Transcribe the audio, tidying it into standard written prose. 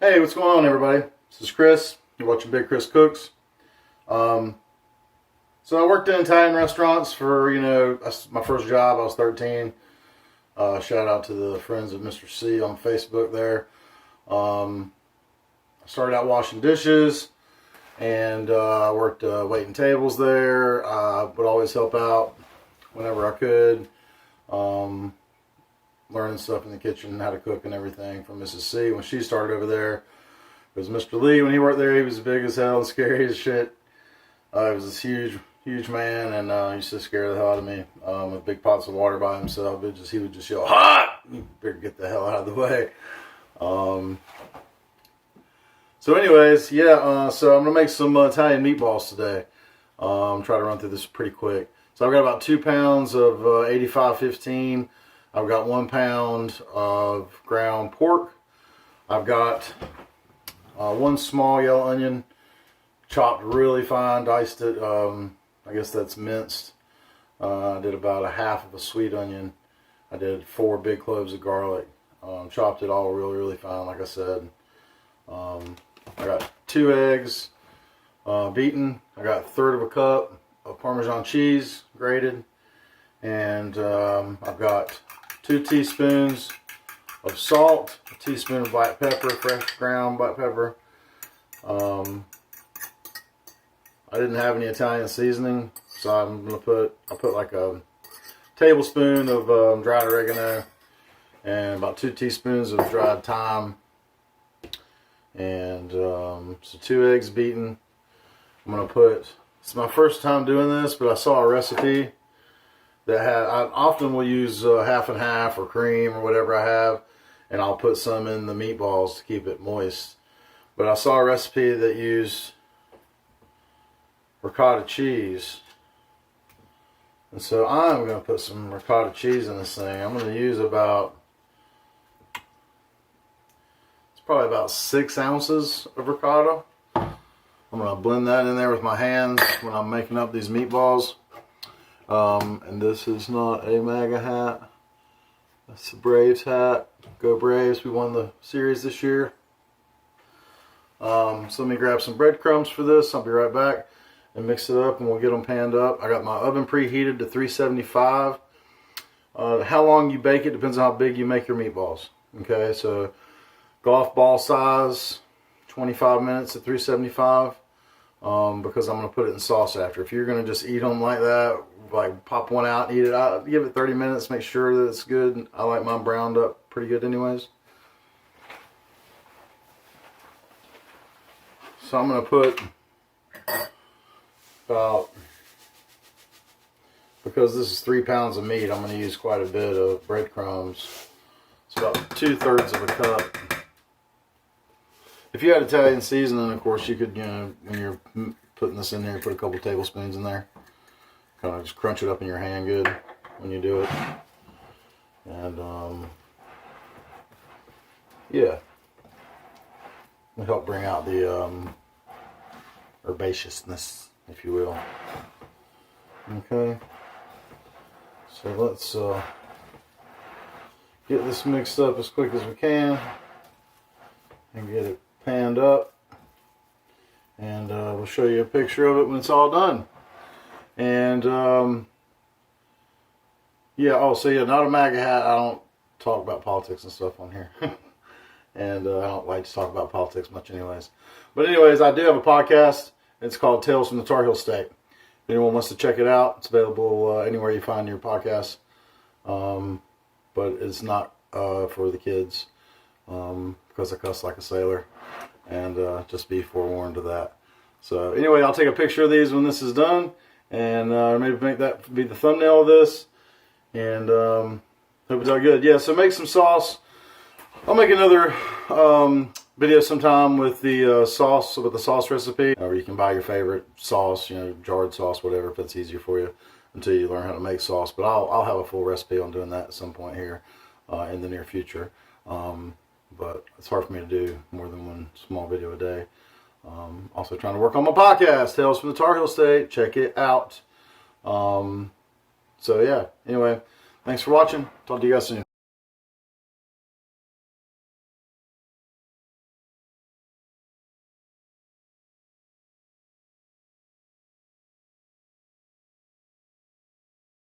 Hey, what's going on, everybody? This is Chris. You're watching Big Chris Cooks. So I worked in Italian restaurants for, my first job. I was 13. Shout out to the friends of Mr. C on Facebook there. I started out washing dishes, and I worked waiting tables there. I would always help out whenever I could. Learning stuff in the kitchen, how to cook and everything from Mrs. C when she started over there. It was Mr. Lee when he worked there. He was big as hell and scary as shit. He was this huge man, and he used to scare the hell out of me with big pots of water by himself. He would just yell, "Hot!" You better get the hell out of the way. So anyways, so I'm going to make some Italian meatballs today. Try to run through this pretty quick. So I've got about 2 pounds of 85-15. I've got 1 pound of ground pork. I've got 1 small yellow onion, chopped really fine, diced it. I guess that's minced. I did about 1/2 of a sweet onion. I did 4 big cloves of garlic. Chopped it all really fine, like I said. I got 2 eggs beaten. I got 1/3 of a cup of Parmesan cheese grated. And I've got 2 teaspoons of salt, a teaspoon of black pepper, fresh ground black pepper. I didn't have any Italian seasoning, so I'm gonna put like a tablespoon of dried oregano and about 2 teaspoons of dried thyme, and so 2 eggs beaten. I'm gonna it's my first time doing this, but I saw a recipe that I often will use half and half or cream or whatever I have, and I'll put some in the meatballs to keep it moist. But I saw a recipe that used ricotta cheese, and so I'm going to put some ricotta cheese in this thing. I'm going to use probably about 6 ounces of ricotta. I'm going to blend that in there with my hands when I'm making up these meatballs. And this is not a MAGA hat. That's the Braves hat. Go Braves. We won the series this year. So let me grab some breadcrumbs for this. I'll be right back and mix it up, and we'll get them panned up. I got my oven preheated to 375. How long you bake it depends on how big you make your meatballs. Okay, so golf ball size, 25 minutes at 375. Because I'm going to put it in sauce after. If you're going to just eat them like that, like pop one out and eat it out, give it 30 minutes, make sure that it's good. I like mine browned up pretty good anyways. So I'm going to put because this is 3 pounds of meat, I'm going to use quite a bit of breadcrumbs. It's about 2/3 of a cup. If you had Italian seasoning, of course, you could, when you're putting this in there, put a couple tablespoons in there. Kind of just crunch it up in your hand good when you do it. And, yeah. It'll help bring out the herbaceousness, if you will. Okay. So let's get this mixed up as quick as we can and get it panned up, and we'll show you a picture of it when it's all done. And not a MAGA hat. I don't talk about politics and stuff on here. And I don't like to talk about politics much anyways. But anyways, I do have a podcast. It's called Tales from the Tar Heel State. If anyone wants to check it out, it's available anywhere you find your podcasts. But it's not for the kids because I cuss like a sailor. And just be forewarned of that. So anyway, I'll take a picture of these when this is done, and maybe make that be the thumbnail of this. And hope it's all good. Yeah, so make some sauce. I'll make another video sometime with the sauce recipe, or you can buy your favorite sauce, jarred sauce, whatever, if it's easier for you, until you learn how to make sauce. But I'll have a full recipe on doing that at some point here in the near future. But it's hard for me to do more than 1 small video a day. Also trying to work on my podcast, Tales from the Tar Heel State. Check it out. So yeah, anyway, thanks for watching. Talk to you guys soon.